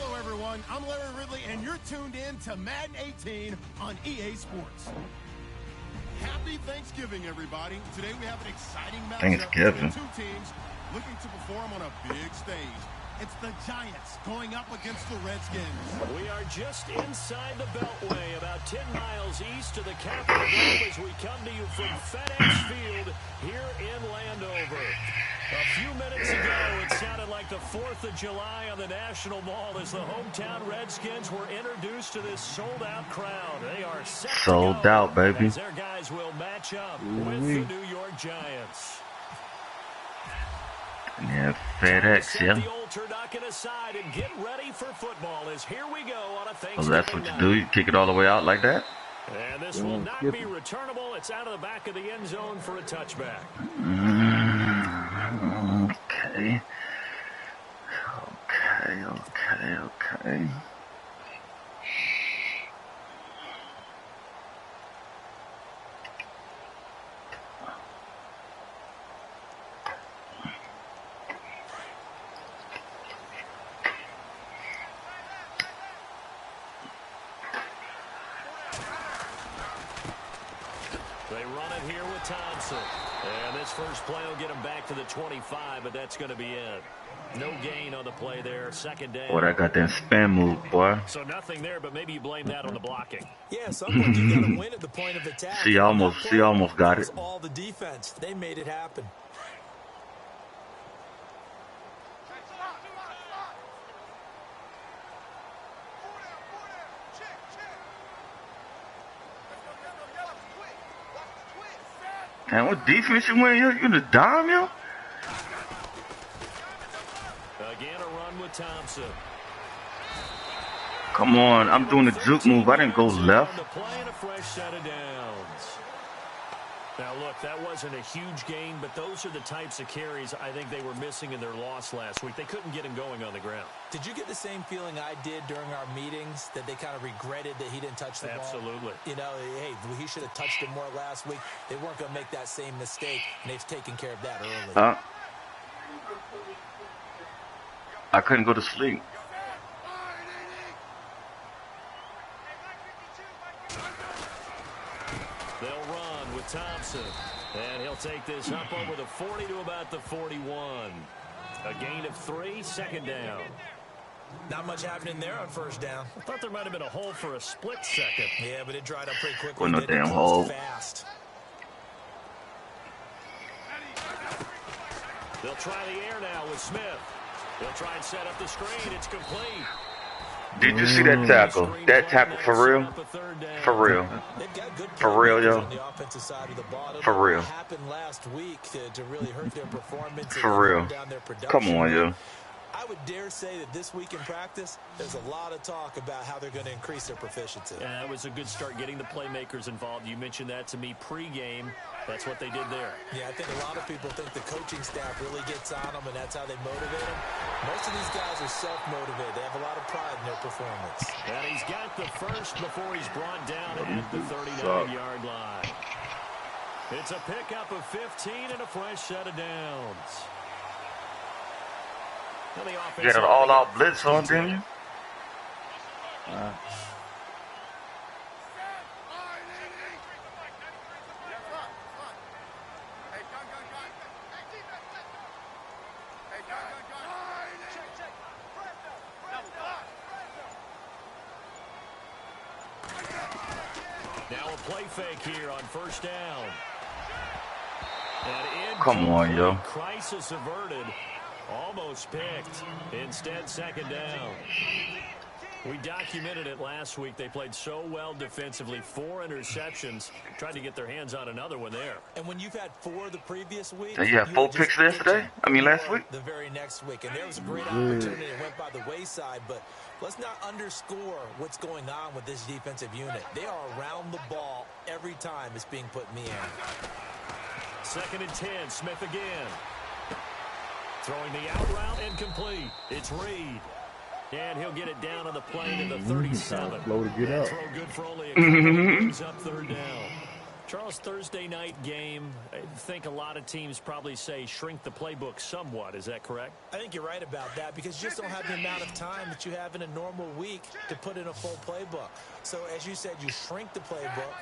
Hello, everyone. I'm Larry Ridley, and you're tuned in to Madden 18 on EA Sports. Happy Thanksgiving, everybody. Today we have an exciting matchup between two teams looking to perform on a big stage. It's the Giants going up against the Redskins. We are just inside the Beltway, about 10 miles east of the Capitol Globe as we come to you from FedEx Field here in Landover. A few minutes ago, it sounded like the 4th of July on the National Mall as the hometown Redskins were introduced to this sold-out crowd. They are set sold to go out, baby. as their guys will match up with the New York Giants. Yeah, FedEx, yeah. The old turducken aside and get ready for football as here we go on a Thanksgiving So that's what you do? You kick it all the way out like that? And this will not be returnable. It's out of the back of the end zone for a touchback. Okay. Okay. They run it here with Thompson. And this first play will get him back to the 25, but that's going to be it. No gain on the play there. Second down. Boy, I got that spin move, boy. So nothing there, but maybe you blame that on the blocking. Yeah, sometimes you got to win at the point of attack. She almost got it. All the defense. They made it happen. Man, what defense you wearing? You in the dime, yo? Again, a run with Thompson. Come on, I'm doing the juke move. I didn't go left. To play in a fresh set of downs. Now, look, that wasn't a huge gain, but those are the types of carries I think they were missing in their loss last week. They couldn't get him going on the ground. Did you get the same feeling I did during our meetings, that they kind of regretted that he didn't touch the ball? Absolutely. You know, hey, he should have touched it more last week. They weren't going to make that same mistake, and they've taken care of that early. I couldn't go to sleep. They'll run with Thompson. And he'll take this up over the 40 to about the 41. A gain of 3, second down. Not much happening there on first down. I thought there might have been a hole for a split second. Yeah, but it dried up pretty quickly. Wasn't no damn hole. Fast. They'll try the air now with Smith. They'll try and set up the screen. It's complete. Did you see that tackle? That tackle for real? For real. For real, yo. For real. Last week to really hurt their performance. For real. Come on, yo. I would dare say that this week in practice, there's a lot of talk about how they're going to increase their proficiency. Yeah, that was a good start getting the playmakers involved. You mentioned that to me pregame. That's what they did there. Yeah, I think a lot of people think the coaching staff really gets on them, and that's how they motivate them. Most of these guys are self-motivated. They have a lot of pride in their performance. And he's got the first before he's brought down at the 39-yard line. It's a pickup of 15 and a fresh set of downs. You got an all-out blitz on, didn't you? Now a play fake here on first down. And come on, yo. Crisis averted. Almost picked. Instead, second down. We documented it last week. They played so well defensively. 4 interceptions. Tried to get their hands on another one there. And when you've had 4 the previous week. And you had 4 picks yesterday? I mean, last week? The very next week. And there was a great opportunity that went by the wayside. But let's not underscore what's going on with this defensive unit. They are around the ball every time it's being put in the air. 2nd and 10. Smith again. Throwing the out route incomplete. It's Reed. And he'll get it down on the play to the 37. Slow to get up. Throw good for only a couple of up 3rd down. Charles, Thursday night game, I think a lot of teams probably say shrink the playbook somewhat. Is that correct? I think you're right about that because you just don't have the amount of time that you have in a normal week to put in a full playbook. So, as you said, you shrink the playbook,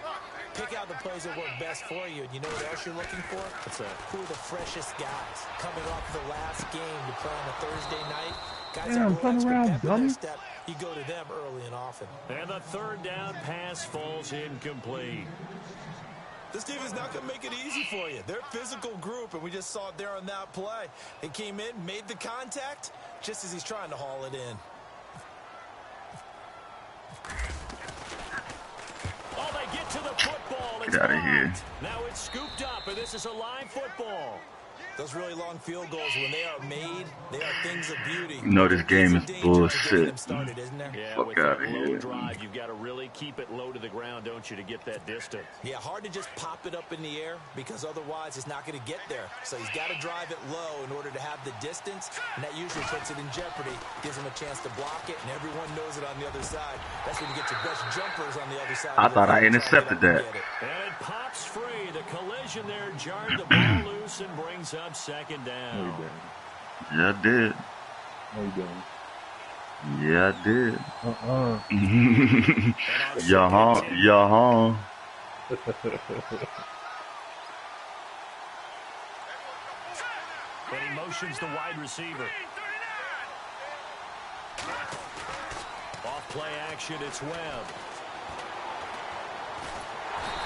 pick out the plays that work best for you. And you know what else you're looking for? What's that? Who are the freshest guys coming off the last game to play on a Thursday night? Guys Damn, that turn around, dummy. step, you go to them early and often. And the third down pass falls incomplete. This team is not going to make it easy for you. They're a physical group, and we just saw it there on that play. He came in, made the contact, just as he's trying to haul it in. Oh, they get to the football. Get out of here. Now it's scooped up, and this is a live football. Those really long field goals, when they are made, they are things of beauty. You know this game is bullshit. Started, isn't there? Yeah, Fuck with that outta low here. drive, you've got to really keep it low to the ground, don't you, to get that distance. Yeah, hard to just pop it up in the air because otherwise it's not going to get there. So he's got to drive it low in order to have the distance, and that usually puts it in jeopardy, gives him a chance to block it, and everyone knows it on the other side. That's when you get your best jumpers on the other side. I thought I intercepted that. And it pops free. The collision there jarred the ball loose and brings up second down. No, you didn't. Yeah, I did. No, you didn't. Yeah, I did. Uh-uh. Yaha, yaha. And he motions the wide receiver. Off play action, it's Webb.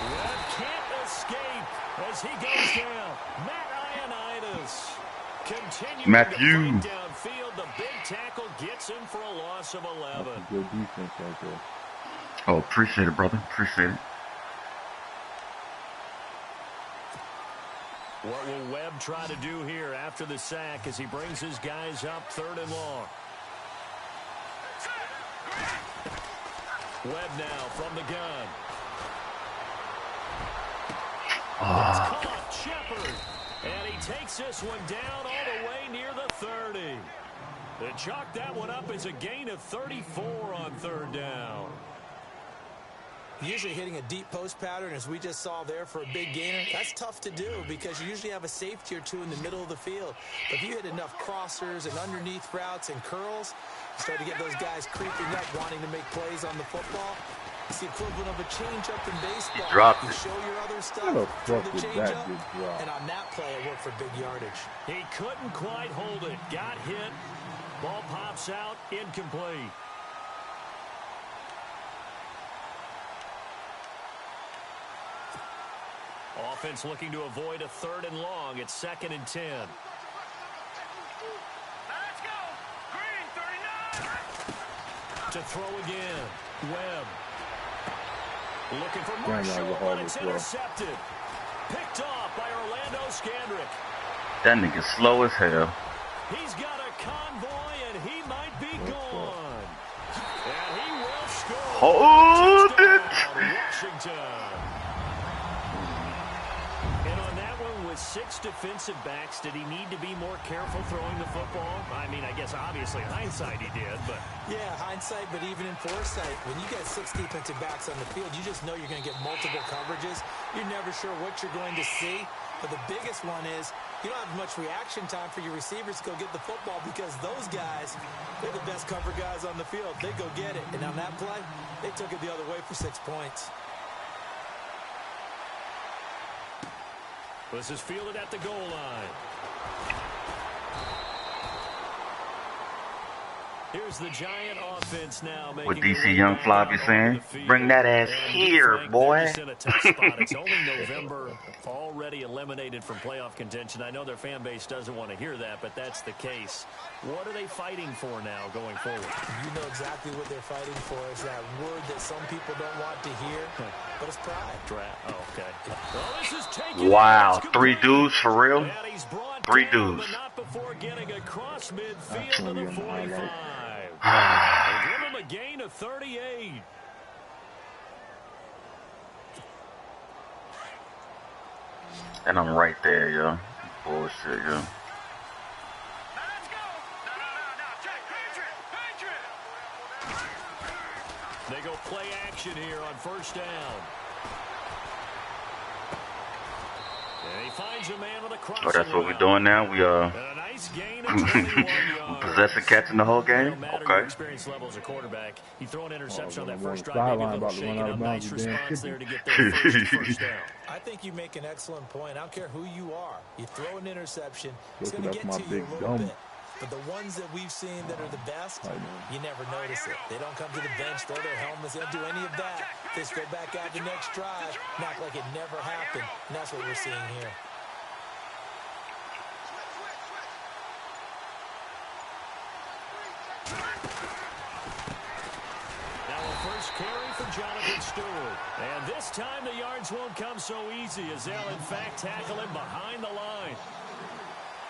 Webb can't escape as he goes down. Matt Ioannidis continuing Matthew. to fight downfield. The big tackle gets him for a loss of 11. That's a good defense right there. Oh, appreciate it, brother. Appreciate it. What will Webb try to do here after the sack as he brings his guys up 3rd and long? Webb now from the gun. It's caught, Shepard. And he takes this one down all the way near the 30. They chalk that one up as a gain of 34 on 3rd down. Usually hitting a deep post pattern, as we just saw there for a big gainer, that's tough to do because you usually have a safety or two in the middle of the field. But if you hit enough crossers and underneath routes and curls, you start to get those guys creeping up, wanting to make plays on the football. It's the equivalent of a changeup in baseball. He dropped you it. show your other stuff, How the throw fuck the did that changeup, get dropped? and on that play, it worked for big yardage. He couldn't quite hold it. Got hit. Ball pops out. Incomplete. Offense looking to avoid a 3rd and long. It's 2nd and 10. Let's go. Green 39. To throw again. Webb. Looking for Damn, that was a Marshall, but horrible it's throw. intercepted. Picked off by Orlando Scandrick. That nigga slow as hell. He's got a convoy, and he might be gone. And he will score. Hold it. Touchdown, Washington. And on that one, with 6 defensive backs, did he need to be more careful throwing the football? I mean, I guess obviously hindsight he did, but... Yeah, hindsight, but even in foresight, when you got 6 defensive backs on the field, you just know you're going to get multiple coverages. You're never sure what you're going to see. But the biggest one is you don't have much reaction time for your receivers to go get the football because those guys, they're the best cover guys on the field. They go get it. And on that play, they took it the other way for 6 points. This is fielded at the goal line. Here's the Giant offense now. What DC Young Fly be saying? Bring that ass here, boy. It's only November, already eliminated from playoff contention. I know their fan base doesn't want to hear that, but that's the case. What are they fighting for now going forward? You know exactly what they're fighting for. Is that word that some people don't want to hear, but it's pride. Oh, okay. Well, this is taken. Wow, 3 dudes for real? And he's brought 3 down, dudes. but not before getting across midfield to gonna the be on the 45. highlight. They give him a gain of 38. And I'm right there, yo. Bullshit, yo. Let's go. No. Patriot. They go play action here on 1st down. finds a man with a Oh, that's what we're doing now. We nice gain of 21 yards. possessing catching the whole game. No matter your experience level as a quarterback, you throw an interception on that first drive, maybe a little shaking up, nice response there to get their first down. I think you make an excellent point. I don't care who you are. You throw an interception, it's going to get to you a little bit. But the ones that we've seen that are the best, you never notice it. They don't come to the bench, throw their helmets, they don't do any of that. They just go back out the next drive and act like it never happened. And that's what we're seeing here. Now a first carry for Jonathan Stewart. And this time the yards won't come so easy as they'll in fact tackle him behind the line.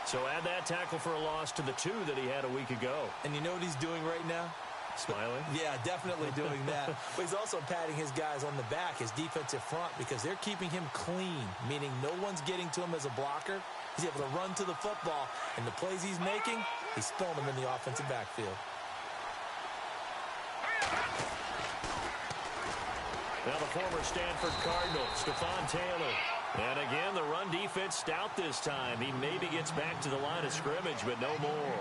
So add that tackle for a loss to the 2 that he had a week ago. And you know what he's doing right now? Smiling? Yeah, definitely doing that. But he's also patting his guys on the back, his defensive front, because they're keeping him clean, meaning no one's getting to him as a blocker. He's able to run to the football, and the plays he's making, he's throwing them in the offensive backfield. Now the former Stanford Cardinal, Stephon Taylor. And again, the run defense stout this time. He maybe gets back to the line of scrimmage, but no more.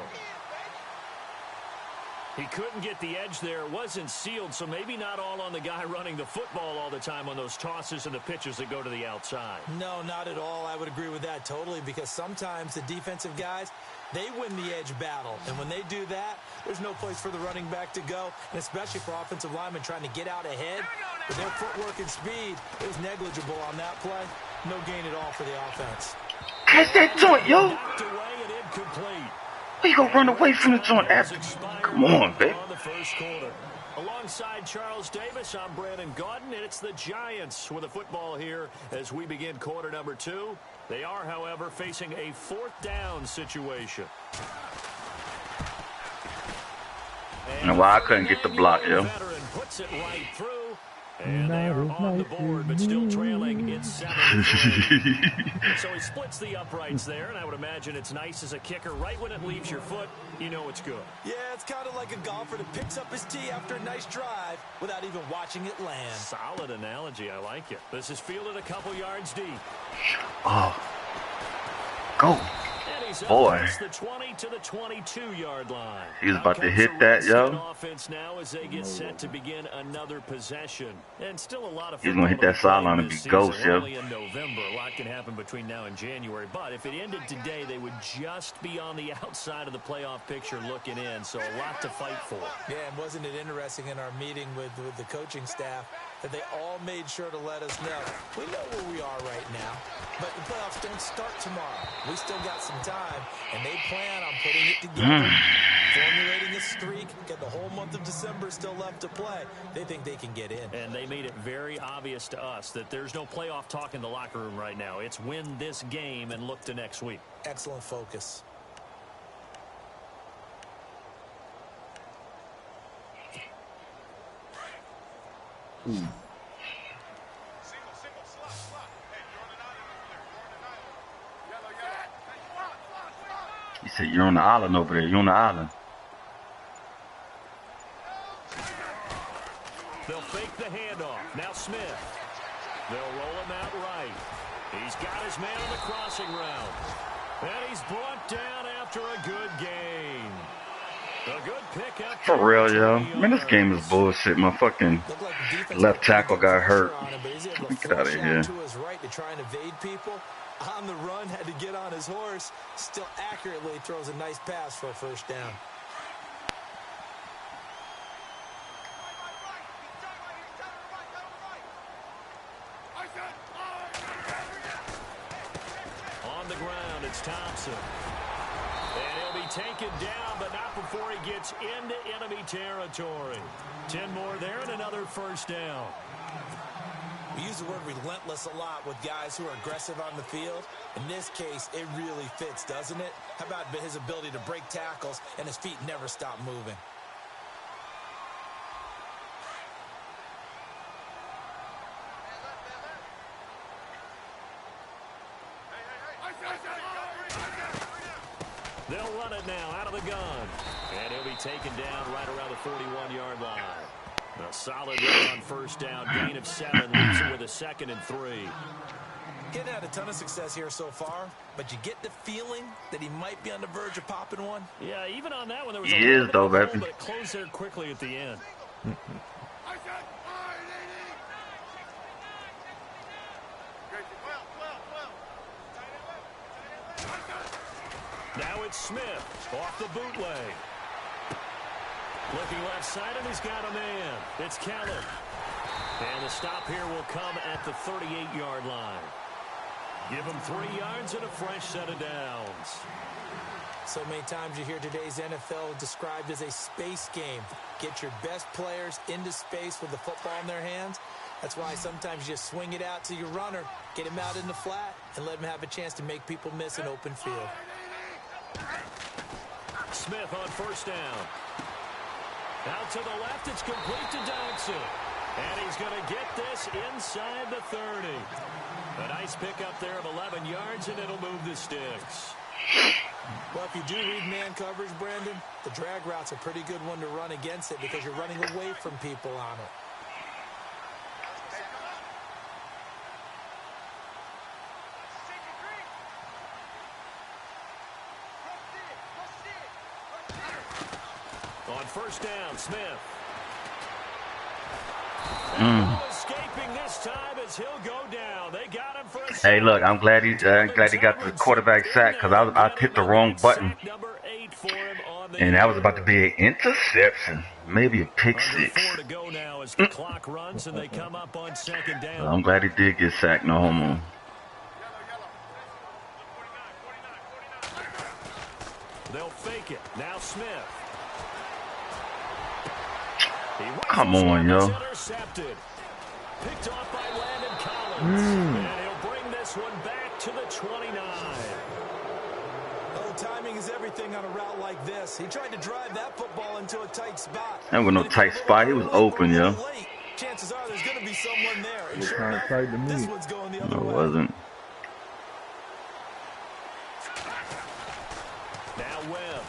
He couldn't get the edge there. It wasn't sealed, so maybe not all on the guy running the football all the time on those tosses and the pitches that go to the outside. No, not at all. I would agree with that totally, because sometimes the defensive guys, they win the edge battle. And when they do that, there's no place for the running back to go, and especially for offensive linemen trying to get out ahead. With their footwork and speed, it was negligible on that play. No gain at all for the offense. Catch that joint, yo. Knocked away and incomplete. Why you gonna run away from the joint after? Come on, babe. On the first quarter. Alongside Charles Davis, I'm Brandon Gaudin, and it's the Giants with a football here as we begin quarter number 2. They are, however, facing a 4th down situation. And why I couldn't get the block, yo. Veteran puts it right through. And they are on the board, but still trailing. It's 7-3. So he splits the uprights there, and I would imagine it's nice as a kicker. Right when it leaves your foot, you know it's good. Yeah, it's kind of like a golfer that picks up his tee after a nice drive without even watching it land. Solid analogy. I like it. This is fielded a couple yards deep. Oh. Go. Boy, the 20 to the 22-yard line. He's about to hit that, yo. Offense now as they get set to begin another possession, and still a lot of. He's gonna hit that sideline and be ghost, yo. Only in November, a lot can happen between now and January. But if it ended today, they would just be on the outside of the playoff picture looking in. So a lot to fight for. Yeah, and wasn't it interesting in our meeting with the coaching staff that they all made sure to let us know we know where we are right now, but the playoffs don't start tomorrow. We still got some time, and they plan on putting it together, formulating a streak, get the whole month of December still left to play. They think they can get in. And they made it very obvious to us that there's no playoff talk in the locker room right now. It's win this game and look to next week. Excellent focus. He said, you're on the island over there. You're on the island. They'll fake the handoff. Now Smith. They'll roll him out right. He's got his man on the crossing route. And he's brought down after a good gain. A good pickup. For real, yo. Man, this game is bullshit. My fucking left tackle got hurt. Get out of here. To his right to try and evade people. On the run, had to get on his horse. Still accurately throws a nice pass for a first down. On the ground, it's Thompson. And he'll be taken down, but not before he gets into enemy territory. 10 more there and another first down. We use the word relentless a lot with guys who are aggressive on the field. In this case, it really fits, doesn't it? How about his ability to break tackles and his feet never stop moving? They'll run it now out of the gun. And he'll be taken down right around the 41-yard line. A solid run on first down. Gain of 7 leaves him with a 2nd and 3. Getting had a ton of success here so far, but you get the feeling that he might be on the verge of popping one. Yeah, even on that one, there was He a little is, bit though, of a hole, baby. but it closed there quickly at the end. Now it's Smith off the bootleg. Looking left side, and he's got a man. It's Kellen. And the stop here will come at the 38-yard line. Give him 3 yards and a fresh set of downs. So many times you hear today's NFL described as a space game. Get your best players into space with the football in their hands. That's why sometimes you swing it out to your runner, get him out in the flat, and let him have a chance to make people miss an open field. Smith on first down. Out to the left, it's complete to Dodson. And he's going to get this inside the 30. A nice pickup there of 11 yards, and it'll move the sticks. Well, if you do read man coverage, Brandon, the drag route's a pretty good one to run against it because you're running away from people on it. On first down, Smith. Escaping this time as he'll go down. They got him for a Hey, look, I'm glad he got the quarterback sack because I hit the wrong button. And that was about to be an interception, maybe a pick six. I'm glad he did get sacked, no homo. They'll fake it. Now Smith. Come on, yo. Picked off by Landon Collins. And he'll bring this one back to the 29. Oh, timing is everything on a route like this. He tried to drive that football into a tight spot. That was no tight spot. He was open, yo. Chances are there's going to be someone there. And sure enough, this one's going the other No, way. it wasn't. Now Webb.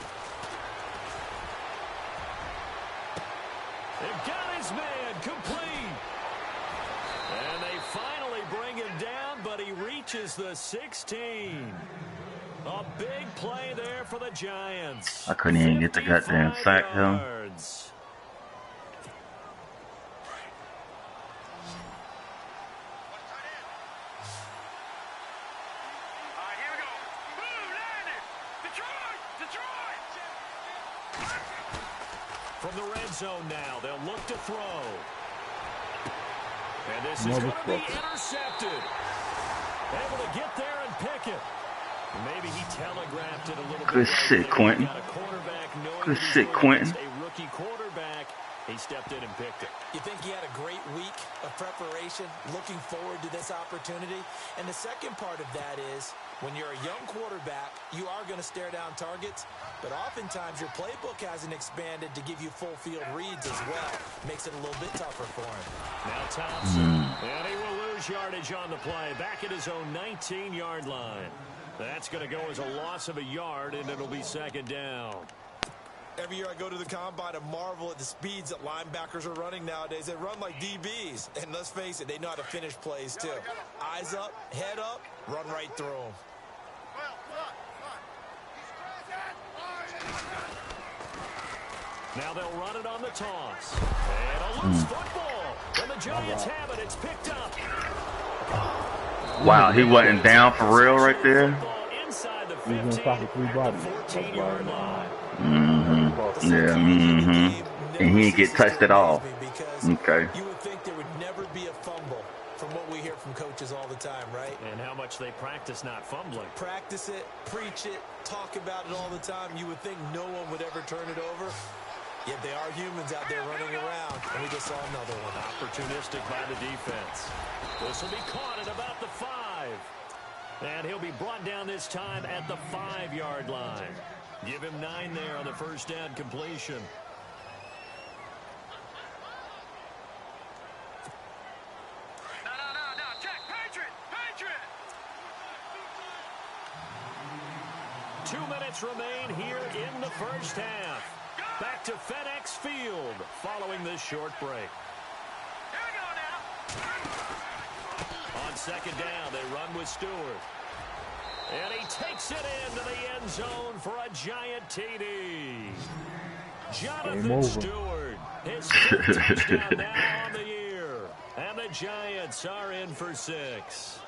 They've got his man complete. And they finally bring him down, but he reaches the 16. A big play there for the Giants. I couldn't even get the goddamn sack, yo. From the red zone now, they'll look to throw. And this is going to be intercepted. Able to get there and pick it. Maybe he telegraphed it a little bit. Good shit, Quentin. Good shit, Quentin. A rookie quarterback. He stepped in and picked it. You think he had a great week of preparation, looking forward to this opportunity? And the second part of that is, when you're a young quarterback, you are going to stare down targets, but oftentimes your playbook hasn't expanded to give you full field reads as well. Makes it a little bit tougher for him. Now Thompson, and he will lose yardage on the play, back at his own 19-yard line. That's going to go as a loss of a yard, and it'll be second down. Every year I go to the combine and marvel at the speeds that linebackers are running nowadays. They run like DBs. And let's face it, they know how to finish plays too. Eyes up, head up, run right through them. Now they'll run it on the toss. And a loose football. And the Giants have it. It's picked up. Wow, he wasn't down for real right there. Inside the 15, the 14-yard line. Yeah, and he didn't get touched at all. Okay. You would think there would never be a fumble from what we hear from coaches all the time, right? And how much they practice not fumbling. Practice it, preach it, talk about it all the time. You would think no one would ever turn it over. Yet they are humans out there running around, and we just saw another one. Opportunistic by the defense. This will be caught at about the 5. And he'll be brought down this time at the 5-yard line. Give him 9 there on the first down completion. No, check, Patriot! 2 minutes remain here in the first half. Back to FedEx Field following this short break. On second down. They run with Stewart. And he takes it into the end zone for a giant TD. Jonathan Stewart, his fifth touchdown now on the year. And the Giants are in for 6.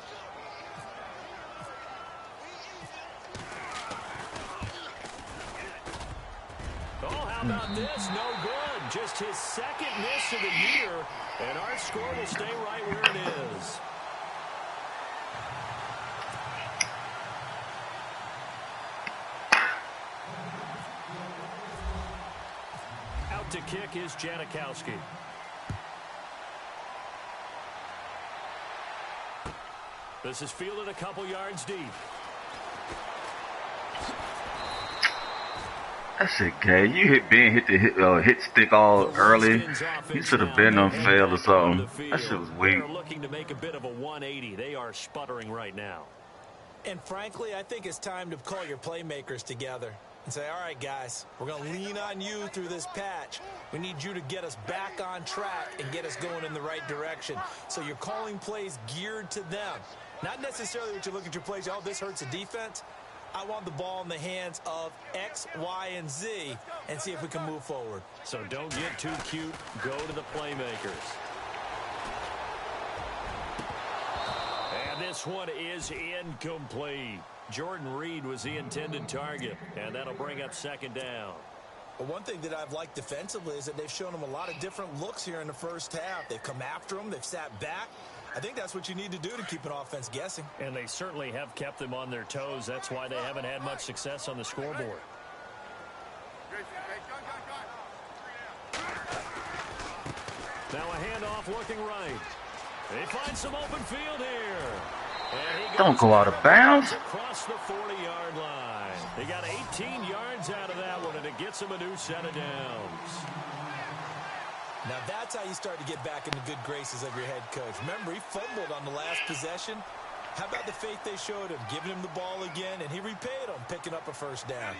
Oh, how about this? No good. Just his second miss of the year. And our score will stay right where it is. Out to kick is Janikowski. This is fielded a couple yards deep. That shit gay. You hit the hit stick all early. You should have been on fail or something. That shit was weak. They're looking to make a bit of a 180. They are sputtering right now. And frankly, I think it's time to call your playmakers together and say, all right, guys, we're going to lean on you through this patch. We need you to get us back on track and get us going in the right direction. So you're calling plays geared to them. Not necessarily what you're looking at your plays. Oh, this hurts the defense. I want the ball in the hands of X, Y, and Z and see if we can move forward. So don't get too cute. Go to the playmakers. And this one is incomplete. Jordan Reed was the intended target, and that'll bring up second down. But one thing that I've liked defensively is that they've shown them a lot of different looks here in the first half. They've come after them. They've sat back. I think that's what you need to do to keep an offense guessing. And they certainly have kept them on their toes. That's why they haven't had much success on the scoreboard. Now a handoff looking right. They find some open field here. Don't go out of bounds. Across the 40-yard line. They got 18 yards out of that one, and it gets them a new set of downs. Now that's how you start to get back in the good graces of your head coach. Remember, he fumbled on the last possession. How about the faith they showed him, giving him the ball again, and he repaid them, picking up a first down.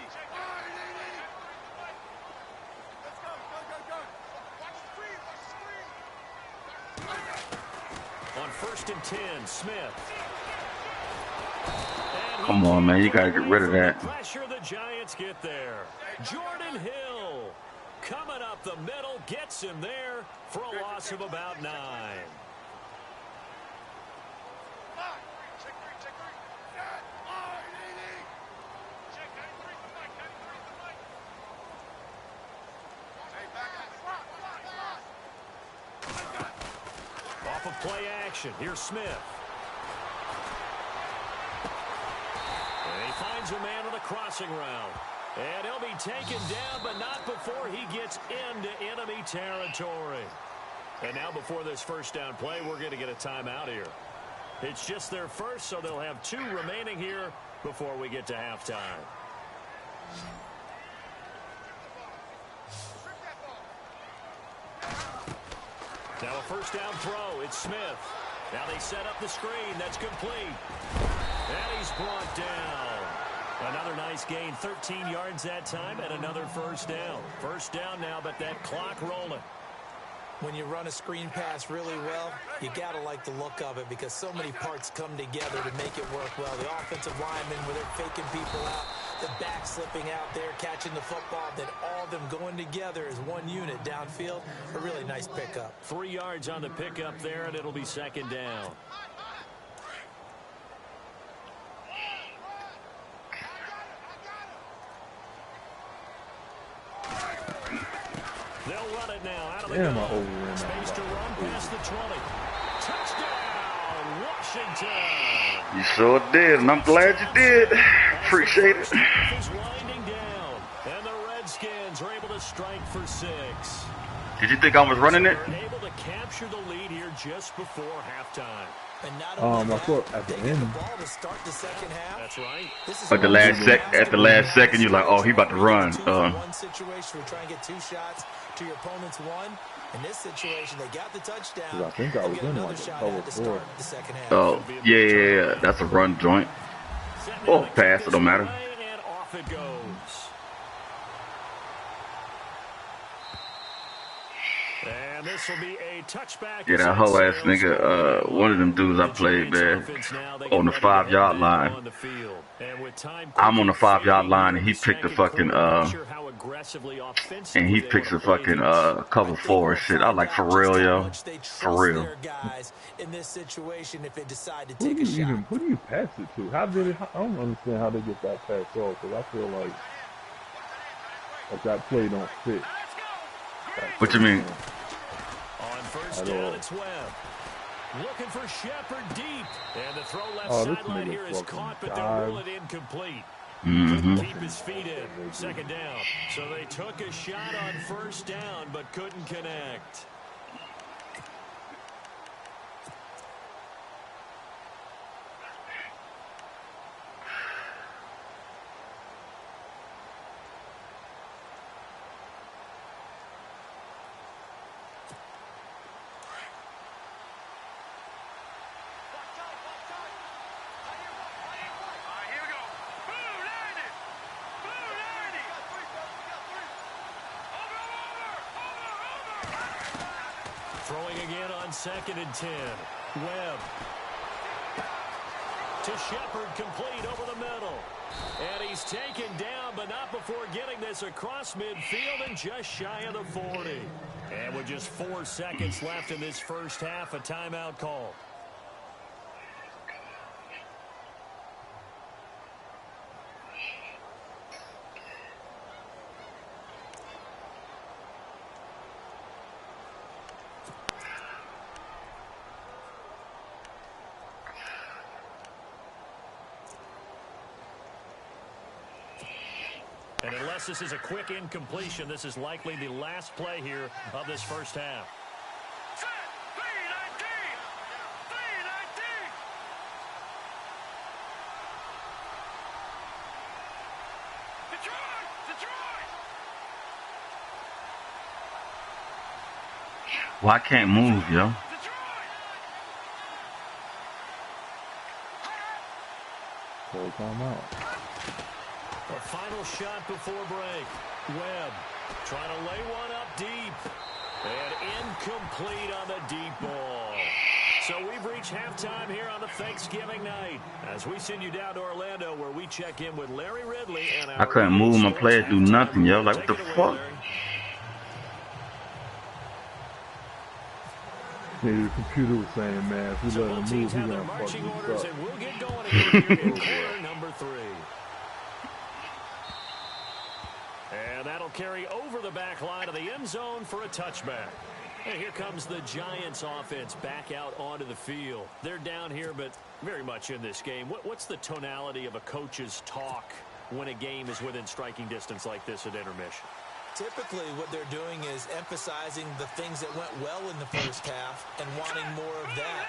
On 1st and 10, Smith. Come on, man. You got to get rid of that. Pressure the Giants get there. Jordan Hill coming up the middle, gets him there for a loss of about 9. Off of play action, here's Smith. And he finds a man on a crossing route. And he'll be taken down, but not before he gets into enemy territory. And now before this first down play, we're going to get a timeout here. It's just their first, so they'll have 2 remaining here before we get to halftime. Now a first down throw. It's Smith. Now they set up the screen. That's complete. And he's brought down. Another nice gain. 13 yards that time and another first down. First down now, but that clock rolling. When you run a screen pass really well, you got to like the look of it because so many parts come together to make it work well. The offensive linemen, where they're faking people out, the back slipping out there, catching the football, then all of them going together as one unit downfield. A really nice pickup. 3 yards on the pickup there, and it'll be second down. They'll run it now out of the gun. Space to run past the 20. Touchdown, Washington. You sure did, and I'm glad you did. Appreciate it. Is winding down, and the Redskins are able to strike for 6. Did you think I was running it? They're able to capture the lead here just before halftime. And not only I thought at the end. the ball to start the second half. That's right. At the last second, you're like, oh, he about to run. One situation, we're trying to get 2 shots to your opponent's 1. In this situation, they got the touchdown. I think I was in like shot over to 4. start the second half. Oh, yeah. That's a run joint. Oh, pass, it don't matter. And off it goes. And this will be a touchback. Yeah, that whole ass nigga, one of them dudes I played, man, on the 5-yard line. I'm on the 5-yard line, and he picked the fucking, and he picks the fucking, cover 4 and shit. I was like, for real, yo? For real. In this situation, if they decide to Who take a shot. who do you pass it to? How did it? I don't understand how they get that pass off, because I feel like that play don't fit. What you mean? On first down, it's Webb. Looking for Shepard deep. And the throw left sideline here is caught, but they'll rule it incomplete. Couldn't keep his feet in. Second down. So they took a shot on first down, but couldn't connect. Throwing again on 2nd and 10. Webb. To Shepard, complete over the middle. And he's taken down, but not before getting this across midfield and just shy of the 40. And with just 4 seconds left in this first half, a timeout call. And unless this is a quick incompletion, this is likely the last play here of this first half. Well, I can't move, yo. Full time out. A final shot before break. Webb trying to lay one up deep. And incomplete on the deep ball. So we've reached halftime here on the Thanksgiving night. As we send you down to Orlando, where we check in with Larry Ridley. And I couldn't move my player, do nothing, yo. Like, what the fuck? Yeah, the computer was saying, man, if we let him move, he's gonna fuck marching this orders, up. and we'll get going again here in quarter number 3. And that'll carry over the back line of the end zone for a touchback. And here comes the Giants offense back out onto the field. They're down here, but very much in this game. What's the tonality of a coach's talk when a game is within striking distance like this at intermission? Typically, what they're doing is emphasizing the things that went well in the first half and wanting more of that.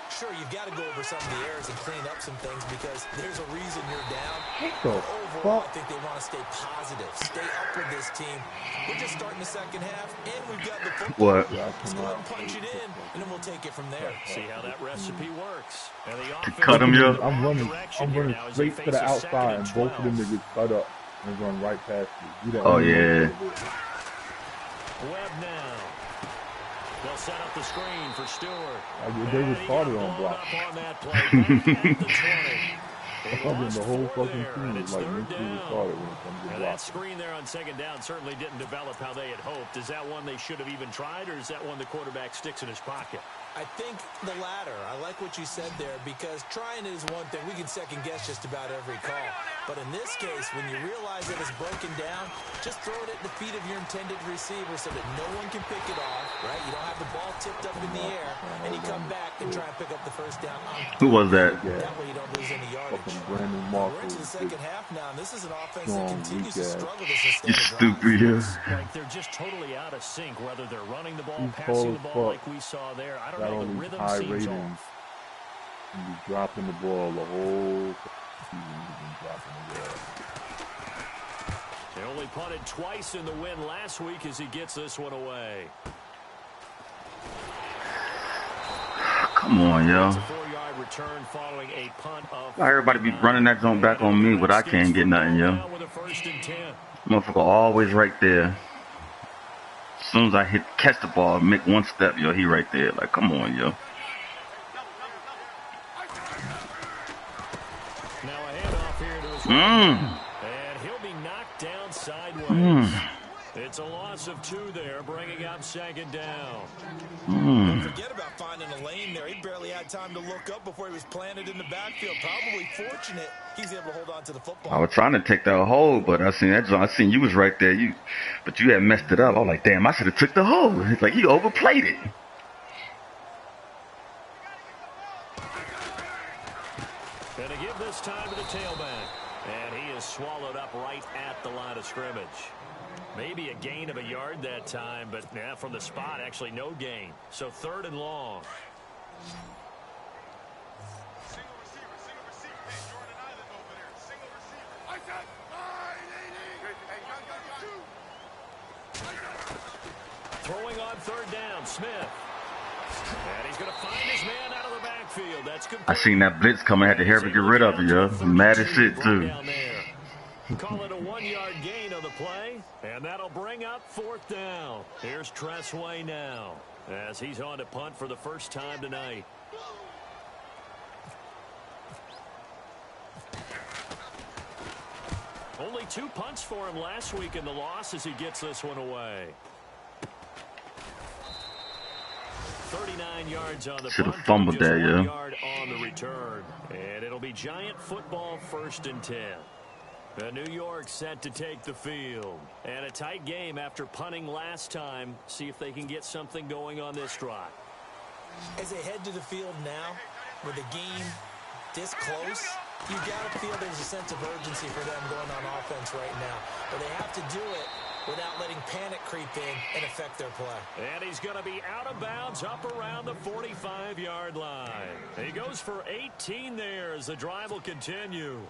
Sure, you've got to go over some of the errors and clean up some things because there's a reason you're down. But overall, I think they want to stay positive, stay up with this team. We're just starting the second half, and we've got the football. What? Let's go ahead and punch it in, and then we'll take it from there. See how that recipe works. And the To cut him, yo. I'm running straight to the outside, and both of them niggas cut up and run right past you. Oh, yeah. Webb now. They'll set up the screen for Stewart. They were started on block. On that play, back at the 20. The whole fucking team was like mentally retarded when it comes to That blocking. screen there on second down certainly didn't develop how they had hoped. Is that one they should have even tried, or is that one the quarterback sticks in his pocket? I think the latter. I like what you said there because trying it is one thing. We can second guess just about every call. But in this case, when you realize that it's broken down, just throw it at the feet of your intended receiver so that no one can pick it off, right? You don't have the ball tipped up in the air, and you come back and try and pick up the first down. Who was that? That way you don't lose any yardage. We're into the second half now, and this is an offense that continues to struggle to sustain You stupid, yo. Like they're just totally out of sync, whether they're running the ball, passing the ball like we saw there. I don't know, the rhythm seems off. And he's dropping the ball the whole season. He's been dropping the ball. They only punted twice in the win last week as he gets this one away. Come on, yo. Return following a punt of Everybody be running that zone back on me, but I can't get nothing, yo. Motherfucker always right there. As soon as I catch the ball, make one step, yo, he right there. Like, come on, yo. Now a handoff here to his right. And he'll be knocked down sideways. It's a loss of 2 there, bringing up second down. Don't forget about finding a lane there. He barely had time to look up before he was planted in the backfield. Probably fortunate he's able to hold on to the football. I was trying to take that hold, but I seen you was right there. But you had messed it up. I was like, damn, I should have took the hold. It's like you overplayed it. And to give this time to the tailback. And he is swallowed up right at the line of scrimmage. Maybe a gain of a yard that time, but now from the spot, actually no gain. So 3rd and long. Throwing on 3rd down, Smith. And he's going to find his man out of the backfield. That's good. I seen that blitz coming. I had to hurry to get rid of it, yo. I'm mad as shit, too. Call it a 1-yard gain on the play, and that'll bring up 4th down. Here's Tressway now, as he's on to punt for the first time tonight. Only 2 punts for him last week in the loss as he gets this one away. 39 yards on the Should have punt, fumbled that, yeah. 1 yard on the return, and it'll be Giant football 1st and 10. New York set to take the field. And a tight game after punting last time. See if they can get something going on this drive. As they head to the field now, with the game this close, you got to feel there's a sense of urgency for them going on offense right now. But they have to do it without letting panic creep in and affect their play. And he's going to be out of bounds up around the 45-yard line. He goes for 18 there as the drive will continue.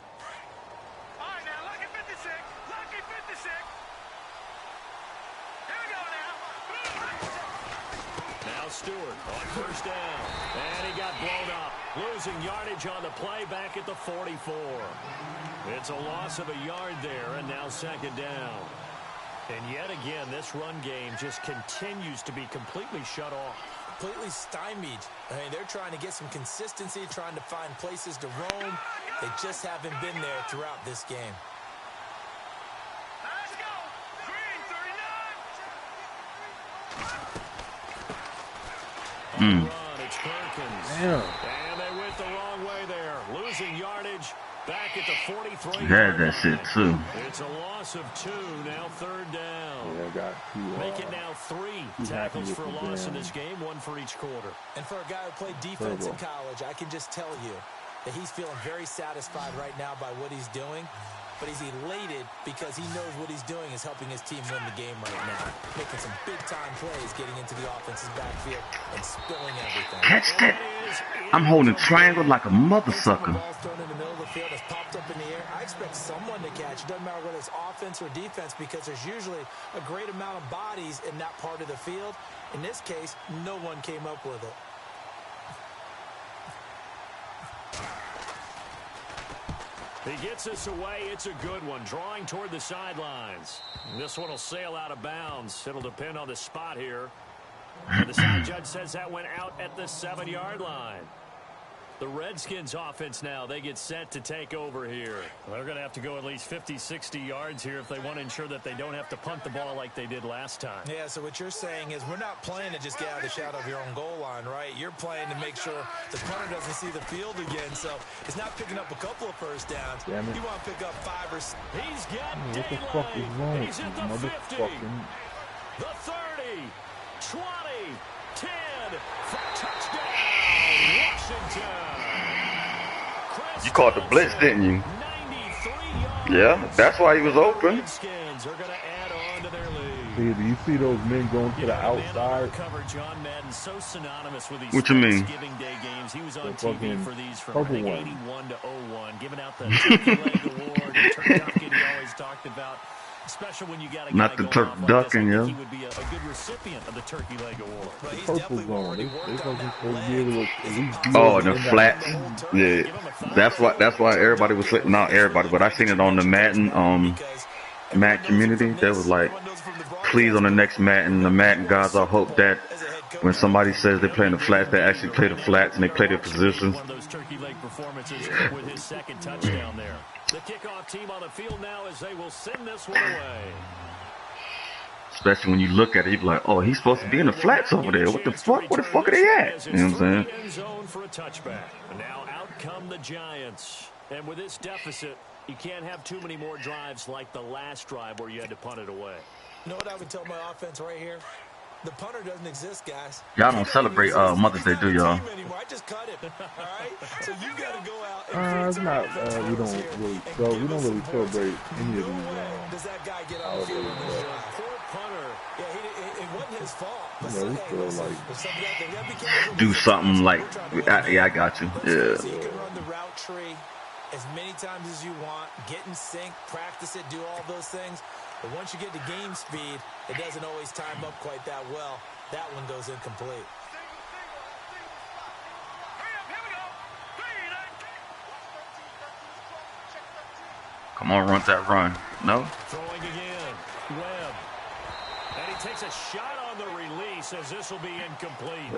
Stewart on 1st down, and he got blown up, losing yardage on the play back at the 44. It's a loss of a yard there, and now 2nd down. And yet again, this run game just continues to be completely shut off. Completely stymied. I mean, they're trying to get some consistency, trying to find places to roam. They just haven't been there throughout this game. Let's go! Green 39! Run, it's Perkins. Damn. And they went the wrong way there. Losing yardage back at the 43. You had that shit, too. It's a loss of 2, now 3rd down. Yeah, I got 2. Make it now 3 tackles for a loss in this game, 1 for each quarter. And for a guy who played defense in college, I can just tell you that he's feeling very satisfied right now by what he's doing. But he's elated because he knows what he's doing is helping his team win the game right now. Making some big-time plays, getting into the offense's backfield, and spilling everything. Catch that. I'm holding triangle like a mother sucker. The ball's thrown in the middle of the field, has popped up in the air. I expect someone to catch. It doesn't matter whether it's offense or defense because there's usually a great amount of bodies in that part of the field. In this case, no one came up with it. He gets this away. It's a good one. Drawing toward the sidelines. This one will sail out of bounds. It'll depend on the spot here. The side judge says that went out at the 7-yard line. The Redskins offense now, they get set to take over here. They're going to have to go at least 50, 60 yards here if they want to ensure that they don't have to punt the ball like they did last time. Yeah, so what you're saying is we're not playing to just get out of the shadow of your own goal line, right? You're playing to make sure the punter doesn't see the field again. So it's not picking up a couple of first downs. You want to pick up 5 or 6. He's got What daylight. the fuck is wrong He's with at you, the 50, motherfucking... the 30, 20, 10, for touchdown, Washington. You caught the blitz, didn't you? Yeah, that's why he was open. See, do you see those men going to the outside? What you mean? He was on TV for these from Purple 81 to 01, giving out the turkey leg award, the turkey he always talked about. Especially when you got a Not guy the going off like ducking, this, I yeah. think he would be a good recipient of the turkey leg award. But he's Purple definitely zone. already They worked on supposed that to leg. be able to at least do Oh, it the in that- flats. Yeah, that's why everybody was not everybody, but I seen it on the Madden Madden community. They was like please, on the next Madden, the Madden guys, I hope that when somebody says they're playing the flats, they actually play the flats and they play their positions. One of those turkey leg performances with his second touchdown there. The kickoff team on the field now as they will send this one away. Especially when you look at it, you be like, oh, he's supposed to be in the flats over there. What the fuck? Where the fuck are they at? You know what I'm saying? End zone for a touchback. And now out come the Giants. And with this deficit, you can't have too many more drives like the last drive where you had to punt it away. You know what I would tell my offense right here? The punter doesn't exist, guys. Y'all don't celebrate Mother's Day, do y'all? I just cut it. All right? So you got to go out it's not. We don't really celebrate any of these. Does that guy get on the field in this drive? Poor punter. Yeah, it wasn't his fault. But we feel like do something like, yeah, I got you. Yeah. So you can run the route tree as many times as you want, get in sync, practice it, do all those things. But once you get to game speed, it doesn't always time up quite that well. That one goes incomplete. Come on, run that run. No? Throwing again. Webb. And he takes a shot on the release as this will be incomplete.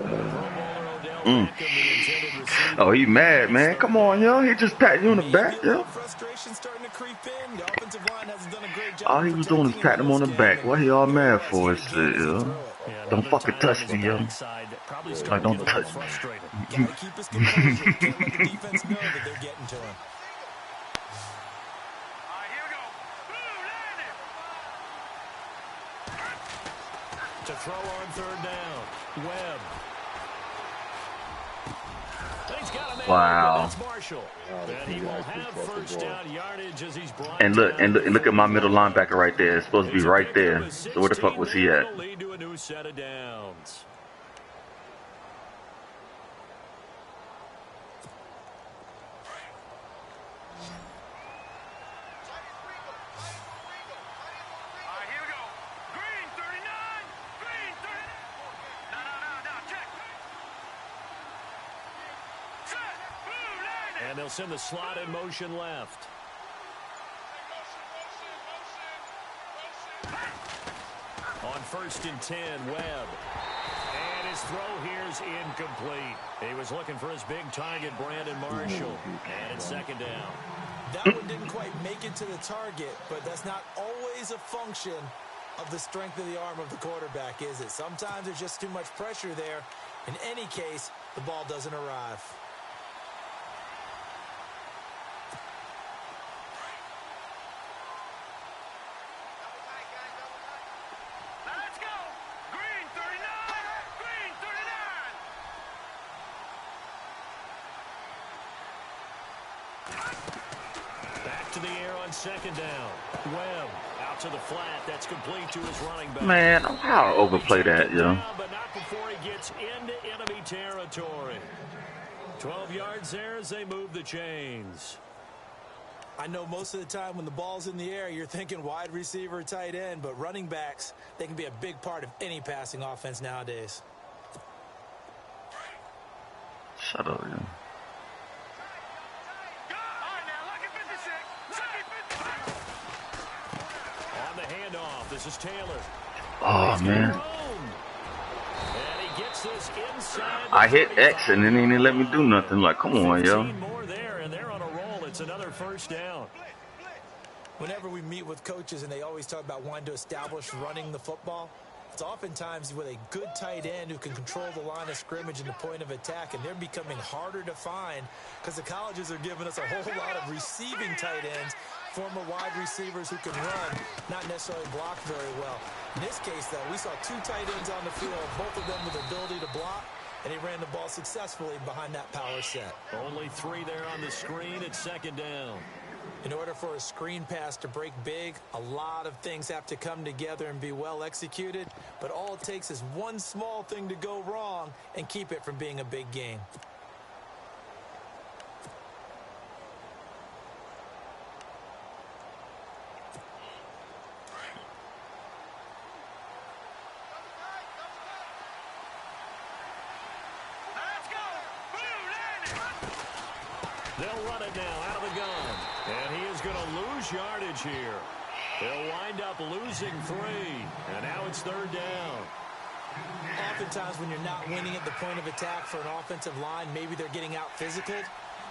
Oh, he mad, man. Come on, yo. He just patting you on the back, yo. Frustration starting to creep in. The offensive line hasn't done a great job. All he was doing was patting him on the back. What he all mad for? Is yo. Don't fucking touch me, yo. Like, don't touch me. Gotta keep his composure. Can't let the defense know that they're getting to him. To throw on third down. Webb. Wow. And look at my middle linebacker right there. It's supposed to be right there. So where the fuck was he at? And they'll send the slot in motion left. On 1st and 10, Webb. And his throw here is incomplete. He was looking for his big target, Brandon Marshall. And it's 2nd down. That one didn't quite make it to the target, but that's not always a function of the strength of the arm of the quarterback, is it? Sometimes there's just too much pressure there. In any case, the ball doesn't arrive. Back to the air on 2nd down. Webb out to the flat. That's complete to his running back. Man, how overplay that, yo. But not before he gets into enemy territory. 12 yards there as they move the chains. I know most of the time when the ball's in the air, you're thinking wide receiver, tight end, but running backs, they can be a big part of any passing offense nowadays. Shut up, yo. On the handoff, this is Taylor. Oh, man. And he gets this inside. I hit X and then he didn't let me do nothing. Like, come on, yo. More there, and they're on a roll. It's another 1st down. Whenever we meet with coaches and they always talk about wanting to establish running the football, it's oftentimes with a good tight end who can control the line of scrimmage and the point of attack, and they're becoming harder to find because the colleges are giving us a whole lot of receiving tight ends, former wide receivers who can run, not necessarily block very well. In this case, though, we saw 2 tight ends on the field, both of them with the ability to block, and he ran the ball successfully behind that power set. Only 3 there on the screen at 2nd down. In order for a screen pass to break big, a lot of things have to come together and be well executed, but all it takes is one small thing to go wrong and keep it from being a big gain. They'll run it now out of the gun. And he is going to lose yardage here. They'll wind up losing 3, and now it's 3rd down. Oftentimes when you're not winning at the point of attack for an offensive line, maybe they're getting out physical.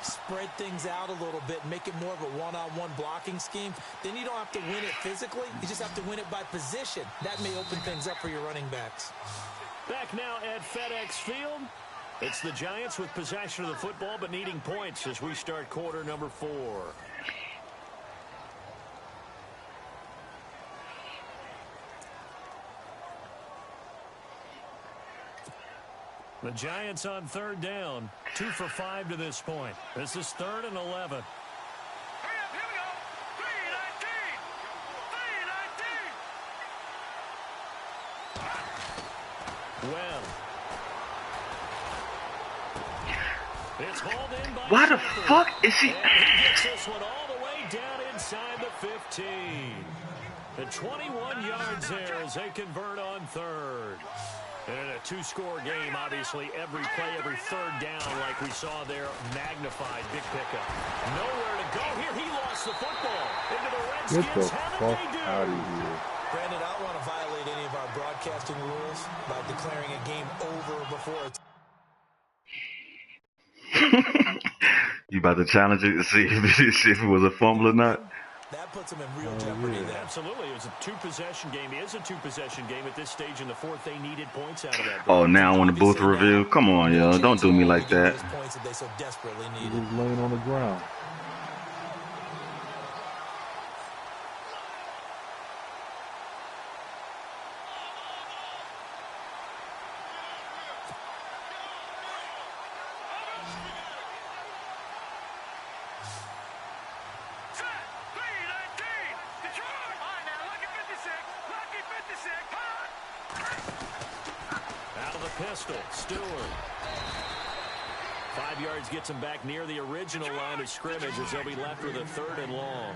Spread things out a little bit, make it more of a one-on-one blocking scheme. Then you don't have to win it physically. You just have to win it by position. That may open things up for your running backs. Back now at FedEx Field. It's the Giants with possession of the football but needing points as we start quarter number 4. The Giants on 3rd down, 2 for 5 to this point. This is 3rd and 11. Hurry up, here we go. 3-19. Well, it's hauled in by Why the Shepard. fuck is he? And he gets this one all the way down inside the 15. The 21 yards there as they convert on 3rd. And in a 2-score game, obviously, every play, every 3rd down, like we saw there, magnified, big pickup. Nowhere to go here. He lost the football into the Redskins. Get the How fuck did they do? out of here. Brandon, I don't want to violate any of our broadcasting rules by declaring a game over before it's... You about to challenge it to see if it was a fumble or not? That puts them in real jeopardy there. Absolutely. It was a 2-possession game. It is a 2-possession game at this stage in the 4th. They needed points out of that. Oh, now on the booth review? Come on, yo. Don't do me like that. Those points that they so desperately He needed. was laying on the ground. Pistol, Stewart. 5 yards gets him back near the original line of scrimmage as they'll be left with a 3rd and long.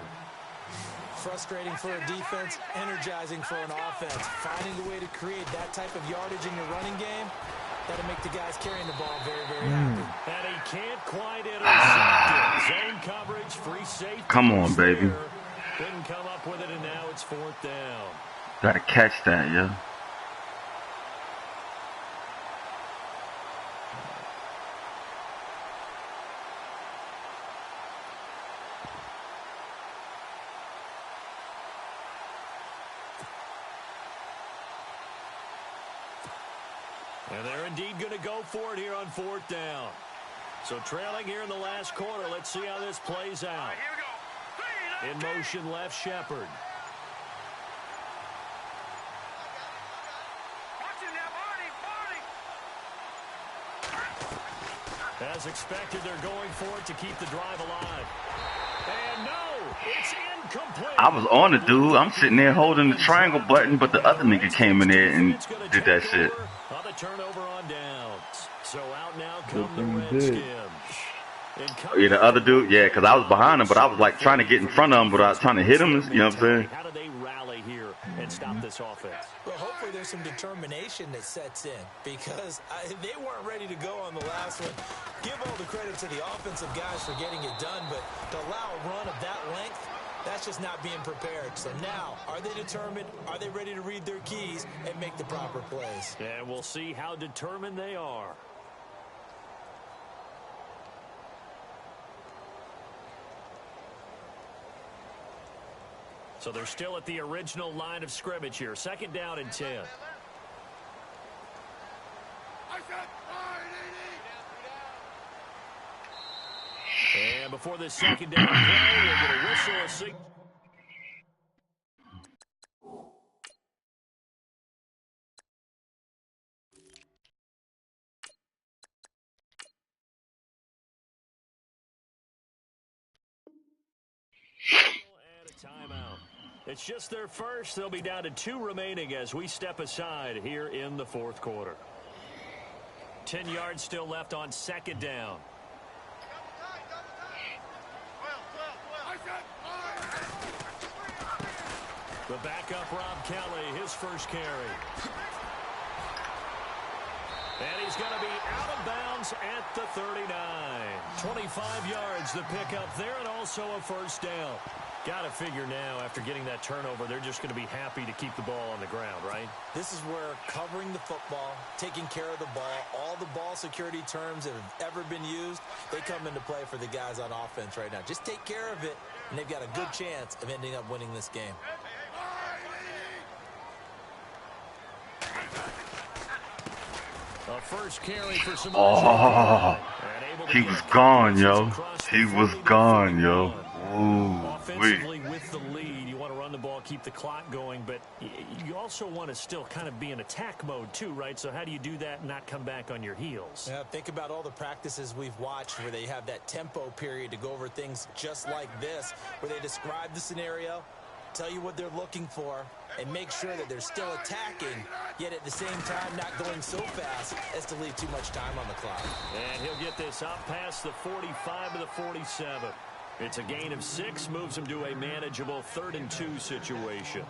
Frustrating for a defense, energizing for an offense. Finding a way to create that type of yardage in your running game, that'll make the guys carrying the ball very, very happy. And he can't quite intercept it. Zone coverage, free safety. Come on, baby. Couldn't come up with it, and now it's 4th down. Gotta catch that, yo. And they're indeed going to go for it here on 4th down. So trailing here in the last quarter. Let's see how this plays out. In motion left, Shepard. As expected, they're going for it to keep the drive alive. And no, it's incomplete. I was on the dude. I'm sitting there holding the triangle button, but the other nigga came in there and did that shit. On the turnover on downs. So out now come the Redskins. Yeah, the other dude, yeah, because I was behind him, but I was like trying to get in front of him without trying to hit him. You know what I'm saying? How do they rally here and stop this offense? Well, hopefully there's some determination that sets in because they weren't ready to go on the last one. Give all the credit to the offensive guys for getting it done, but to allow a run of that length, that's just not being prepared. So now, are they determined? Are they ready to read their keys and make the proper plays? And we'll see how determined they are. So they're still at the original line of scrimmage here. 2nd down and 10. And before this 2nd down play, we'll get a whistle, a signal. And a timeout. It's just their first. They'll be down to 2 remaining as we step aside here in the 4th quarter. 10 yards still left on 2nd down. The backup, Rob Kelly, his first carry. And he's going to be out of bounds at the 39. 25 yards the pick up there, and also a first down. Got to figure now, after getting that turnover, they're just going to be happy to keep the ball on the ground, right? This is where covering the football, taking care of the ball, all the ball security terms that have ever been used, they come into play for the guys on offense right now. Just take care of it, and they've got a good chance of ending up winning this game. A first carry for some. Oh, he was gone, yo. He was gone, yo. Ooh, offensively with the lead, you want to run the ball, keep the clock going, but you also want to still kind of be in attack mode too, right? So how do you do that and not come back on your heels? Yeah, think about all the practices we've watched where they have that tempo period to go over things just like this, where they describe the scenario, tell you what they're looking for, and make sure that they're still attacking, yet at the same time not going so fast as to leave too much time on the clock. And he'll get this up past the 45 to the 47. It's a gain of 6, moves him to a manageable 3rd and 2 situation.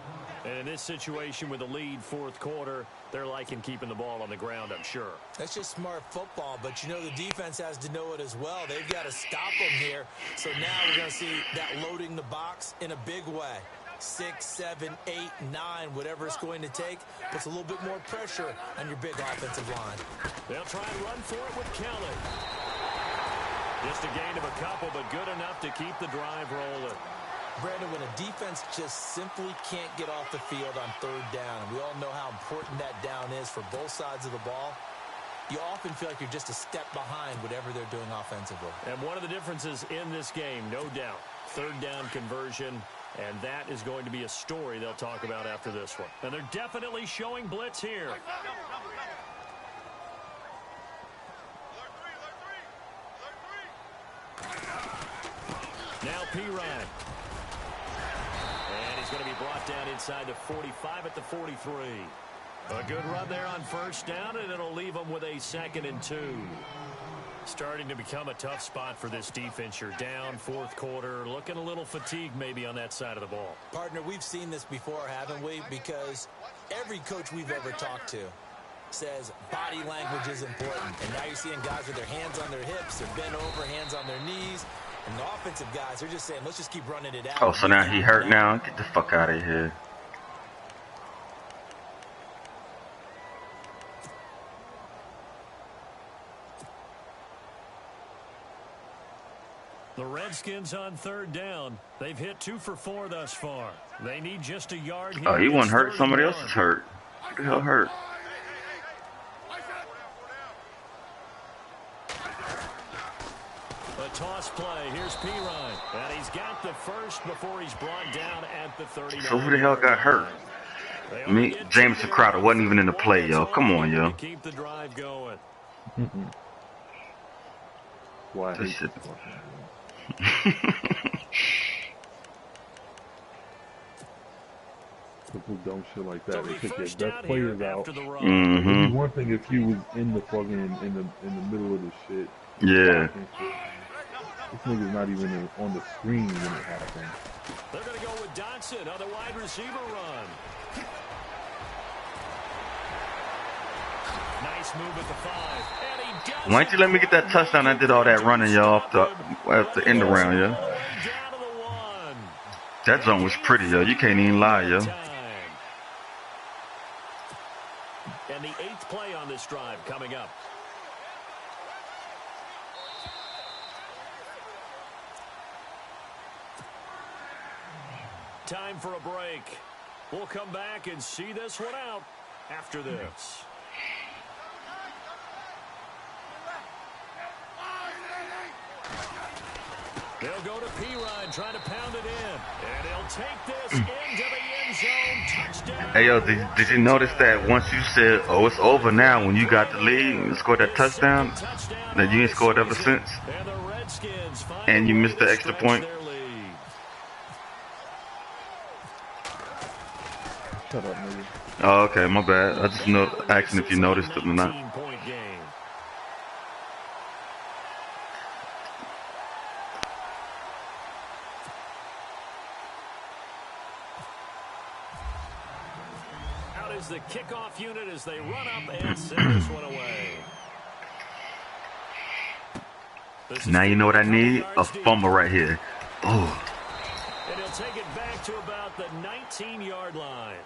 And in this situation with a lead fourth quarter, they're liking keeping the ball on the ground, I'm sure. That's just smart football, but you know the defense has to know it as well. They've got to stop them here. So now we're going to see that loading the box in a big way. 6, 7, 8, 9, whatever it's going to take, puts a little bit more pressure on your big offensive line. They'll try and run for it with Kelly. Just a gain of a couple, but good enough to keep the drive rolling. Brandon, when a defense just simply can't get off the field on 3rd down, and we all know how important that down is for both sides of the ball, you often feel like you're just a step behind whatever they're doing offensively. And one of the differences in this game, no doubt, 3rd down conversion, and that is going to be a story they'll talk about after this one. And they're definitely showing blitz here. Now P-Ryan. And he's going to be brought down inside the 45 at the 43. A good run there on first down, and it'll leave them with a 2nd and 2. Starting to become a tough spot for this defense. You're down fourth quarter, looking a little fatigued maybe on that side of the ball. Partner, we've seen this before, haven't we? Because every coach we've ever talked to says body language is important. And now you're seeing guys with their hands on their hips, they're bent over, hands on their knees. And the offensive guys are just saying, let's just keep running it out. Oh, so now he hurt now? Get the fuck out of here. The Redskins on 3rd down. They've hit 2 for 4 thus far. They need just a yard here. Oh, he wasn't hurt. Somebody else is hurt. Who the hell hurt? A toss play. Here's P-Ryan. And he's got the first before he's brought down at the 39. So who the hell got hurt? Me, Jameson Crowder wasn't even in the play, yo. Come on, yo. Keep the drive going. Why? This shit. People don't shit like that. They take their best players out. Mm-hmm. It'd be one thing if he was in the fucking in the middle of the shit. Yeah. This nigga's not even on the screen when it happens. They're going to go with Dotson on the wide receiver run. Nice move at the 5. And he does. Why didn't you let me get that touchdown? I did all that running, y'all, at the end around, yo. Down to the 1. That zone was pretty, yo. You can't even lie, yo. And the 8th play on this drive coming up. Time for a break. We'll come back and see this one out after this. They'll go to P-Ryan, trying to pound it in. And he'll take this into the end zone. Touchdown. Hey, yo, did you notice that once you said, oh, it's over now, when you got the lead and scored that touchdown, that you ain't scored ever since? And you missed the extra point? Shut up, nigga. Oh, okay, my bad. I just asking if you noticed it or not. Out is the kickoff unit as they run up and send this one away. Now you know what I need? A fumble right here. Oh. And he'll take it back to about the 19-yard line.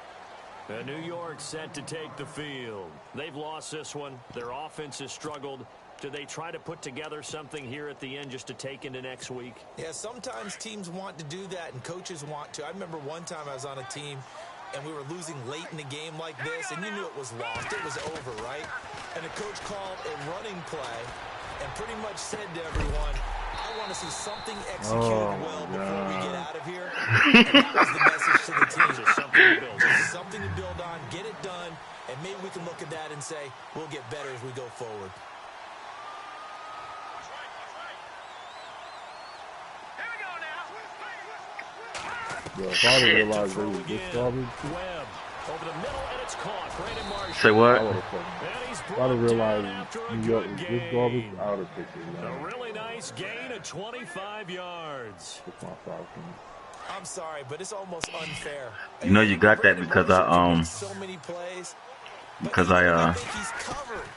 New York set to take the field. They've lost this one. Their offense has struggled. Do they try to put together something here at the end just to take into next week? Yeah, sometimes teams want to do that and coaches want to. I remember one time I was on a team and we were losing late in the game like this, and you knew it was lost. It was over, right? And the coach called a running play and pretty much said to everyone, I want to see something executed well before we get out of here. And that was the message to the team. Just something to build. Just something to build on, get it done, and maybe we can look at that and say, we'll get better as we go forward. Yeah, if I didn't realize they was this garbage. Webb over the middle, and it's caught. Brandon Marshall. Say what? I would have if I didn't realize New York was this garbage, I would have picked it. A really nice gain of 25 yards. That's my 5 points. I'm sorry, but it's almost unfair. You know you got that because I so many plays. because I think he's covered.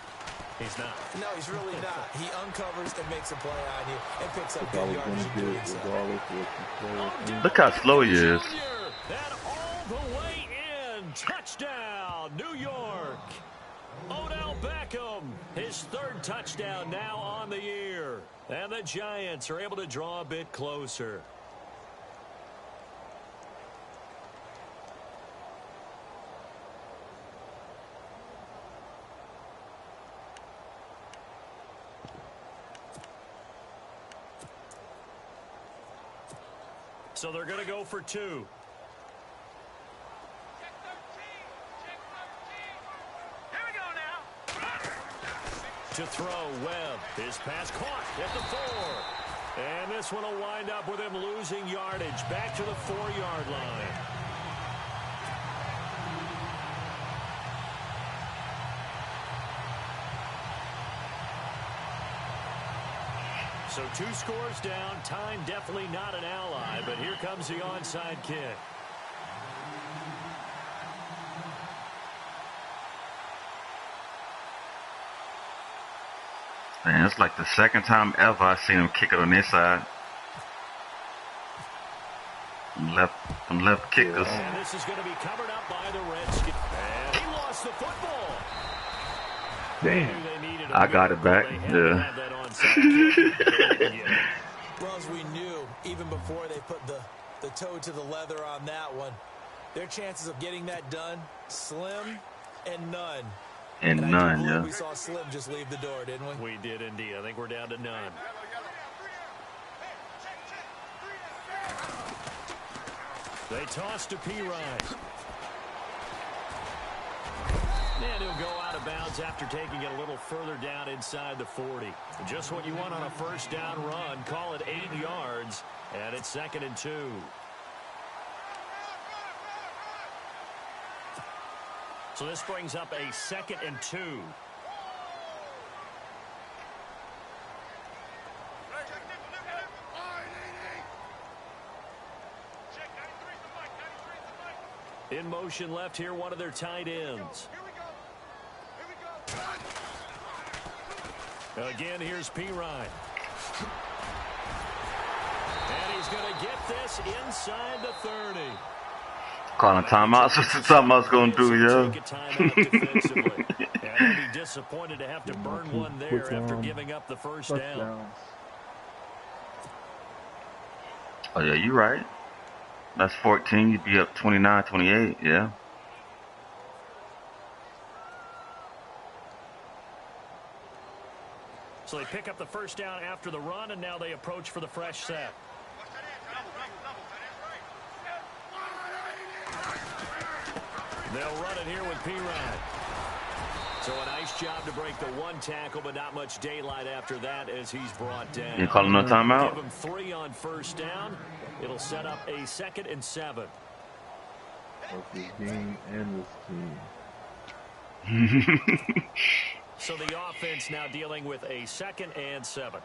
He's not. No, he's really not. He uncovers and makes a play on you and picks up I good was yardage going in to doing get so. regardless of what you look how slow he is. And all the way in. Touchdown, New York. Odell Beckham, his 3rd touchdown now on the year. And the Giants are able to draw a bit closer. So they're going to go for 2. To throw, Webb. His pass caught at the 4. And this one will wind up with him losing yardage back to the 4-yard line. So 2 scores down. Time definitely not an ally, but here comes the onside kick. Man, it's like the 2nd time ever I seen him kick it on this side. Them left kickers. And this is going to be covered up by the Redskins. And he lost the football. Damn. I got it back. Yeah. Well, as we knew, even before they put the toe to the leather on that one, their chances of getting that done, slim and none. And none, yeah. We saw Slim just leave the door, didn't we? We did indeed. I think we're down to none. They toss to P-Ryan. And he'll go out of bounds after taking it a little further down inside the 40. Just what you want on a 1st down run. Call it 8 yards. And it's 2nd and 2. So this brings up a 2nd and 2. In motion left here, one of their tight ends. Again, here's P-Ryan. And he's going to get this inside the 30. Calling timeout. That's something I was going to do, yeah. And he'll be disappointed to have to burn one there after giving up the 1st down. Oh, yeah, you're right. That's 14. You'd be up 29-28, yeah. So they pick up the 1st down after the run, and now they approach for the fresh set. They'll run it here with P-Ryan. So a nice job to break the 1 tackle, but not much daylight after that as he's brought down. You calling no timeout? Give him 3 on 1st down. It'll set up a 2nd and 7. Both this game and this team. So the offense now dealing with a 2nd and 7.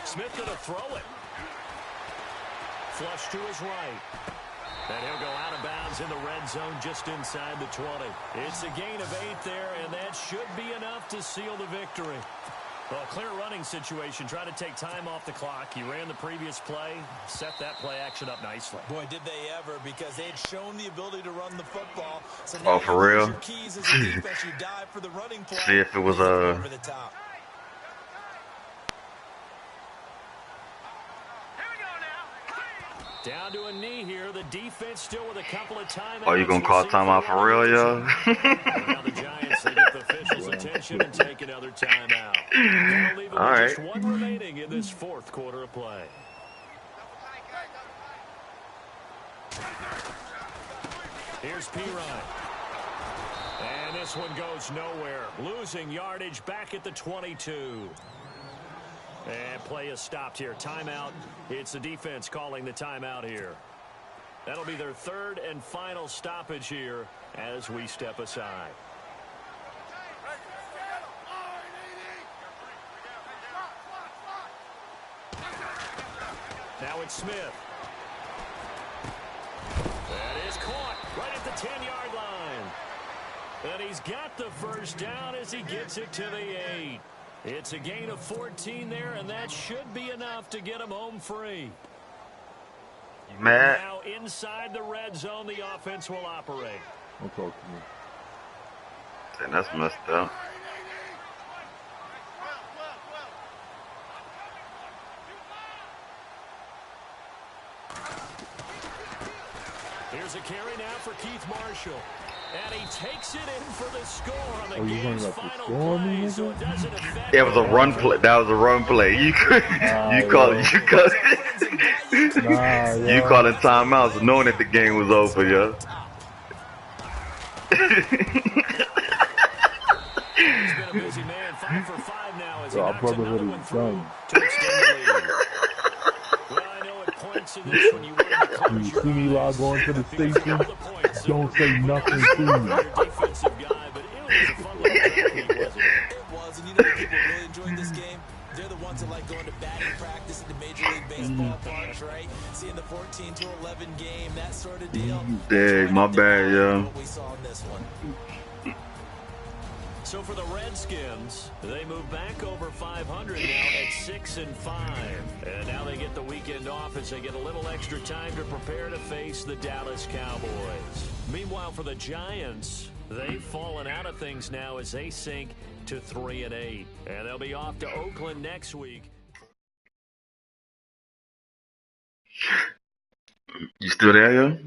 Smith going to throw it. Flush to his right. And he'll go out of bounds in the red zone just inside the 20. It's a gain of 8 there, and that should be enough to seal the victory. Well, a clear running situation, trying to take time off the clock. He ran the previous play, set that play action up nicely. Boy, did they ever, because they had shown the ability to run the football. So Oh, for real? your keys as a defense, you dive for the running play. See if it was over the top. Down to a knee here. The defense still with a couple of timeouts. Oh, you gonna call timeout for real, yo? Now the Giants, they get the officials' attention and take another timeout. That'll leave them All right. just one remaining in this fourth quarter of play. Here's Pirine. And this one goes nowhere. Losing yardage back at the 22. And play is stopped here. Timeout. It's the defense calling the timeout here. That'll be their third and final stoppage here as we step aside. Now it's Smith. That is caught right at the 10-yard line. And he's got the first down as he gets it to the 8. It's a gain of 14 there, and that should be enough to get him home free. You mad? Now inside the red zone, the offense will operate. Don't talk to me. Damn, that's messed up. Here's a carry now for Keith Marshall. And he takes it in for the score on the Oh, you game's talking about the final score, play, nigga? so it doesn't affect It was a run play. That was a run play. You call it. You calling timeouts knowing that the game was over, yo. He's been a busy man, 5 for 5 now as he Our knocks brother another really one through done. to extend the lead. Well, I know at points in this when you want to close You your see me log on to the station, don't say nothing to me. your defensive guy, but it was a fun little game, wasn't it? It was, and you know the people really enjoying this game? They're the ones that like going to batting practice in the Major League Baseball parks, right? Seeing the 14-11 game, that sort of deal. Dang, my bad, yo. What we saw in this one. So for the Redskins, they move back over 500 now at 6-5. And now they get the weekend off as they get a little extra time to prepare to face the Dallas Cowboys. Meanwhile, for the Giants, they've fallen out of things now as they sink to 3-8. And they'll be off to Oakland next week. You still there, yo?